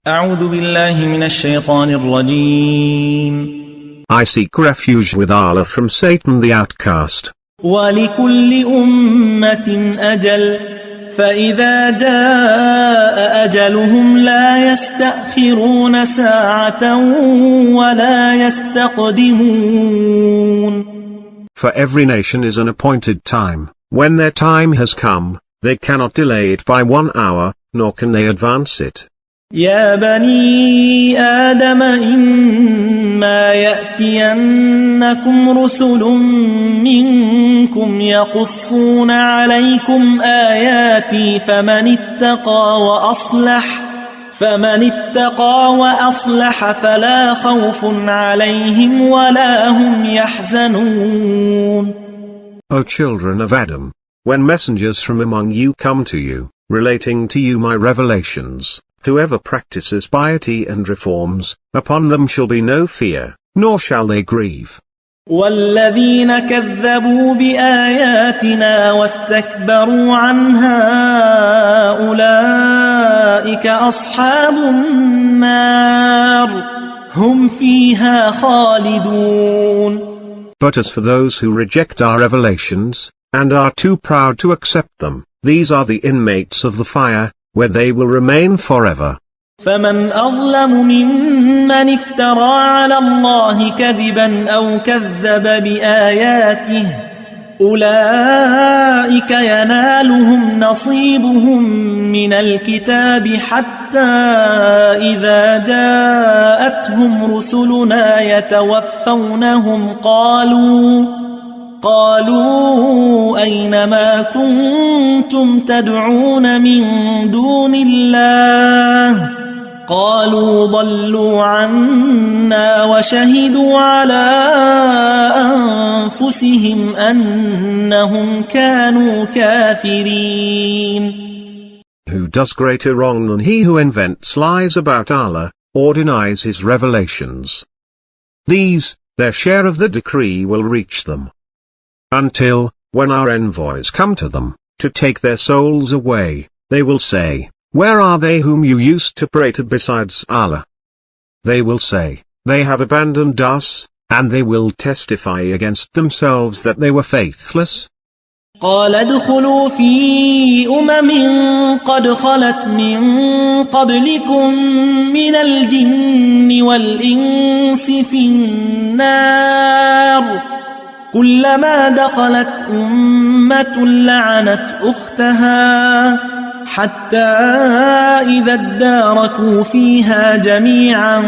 أعوذ بالله من الشيطان الرجيم. I seek refuge with Allah from Satan the outcast. ولكل أمة أجل فإذا جاء أجلهم لا يستأخرون ساعة ولا يستقدمون. For every nation is an appointed time. When their time has come, they cannot delay it by 1 hour, nor can they advance it. يا بني آدم إما يأتينكم رسل منكم يقصون عليكم آياتي فمن اتقى وأصلح فلا خوف عليهم ولا هم يحزنون. O children of Adam, when messengers from among you come to you, relating to you my revelations, whoever practices piety and reforms, upon them shall be no fear, nor shall they grieve. والذين كذبوا بآياتنا واستكبروا عنها أولئك أصحاب النار هم فيها خالدون. But as for those who reject our revelations, and are too proud to accept them, these are the inmates of the fire, where they will remain forever. فمن أظلم ممن افترى على الله كذبا أو كذب بآياته أولئك ينالهم نصيبهم من الكتاب حتى إذا جاءتهم رسلنا يتوفونهم قالوا أين ما كنتم تدعون من دون الله قالوا ضلوا عنا وشهدوا على أنفسهم أنهم كانوا كافرين. Who does greater wrong than he who invents lies about Allah, or denies his revelations? These, their share of the decree will reach them. Until, when our envoys come to them, to take their souls away, they will say, where are they whom you used to pray to besides Allah? They will say, they have abandoned us, and they will testify against themselves that they were faithless. قال ادخلوا في قد خلت من قبلكم من الجن والإنس في النار كلما دخلت أمة لعنت أختها حتى إذا اداركوا فيها جميعا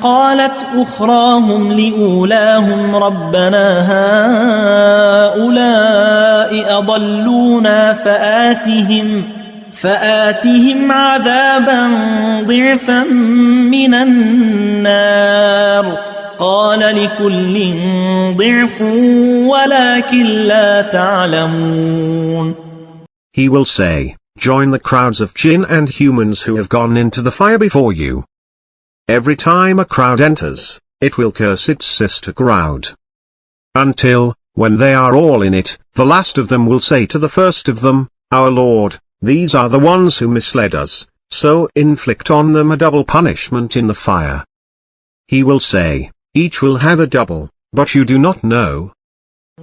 قالت أخراهم لأولاهم ربنا هؤلاء أضلونا فآتهم عذابا ضعفا من النار قال لكل ضعف ولكن لا تعلمون. He will say, join the crowds of jinn and humans who have gone into the fire before you. Every time a crowd enters, it will curse its sister crowd. Until, when they are all in it, the last of them will say to the first of them, our Lord, these are the ones who misled us, so inflict on them a double punishment in the fire. He will say, each will have a double, but you do not know.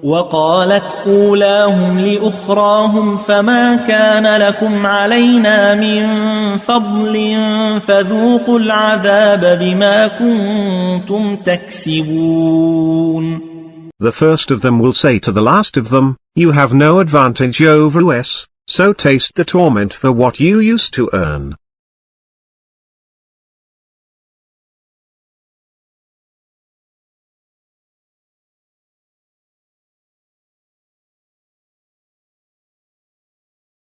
وقالت أولاهم لأخراهم فما كان لكم علينا من فضل فذوقوا العذاب بما كنتم تكسبون. The first of them will say to the last of them, you have no advantage over us, so taste the torment for what you used to earn.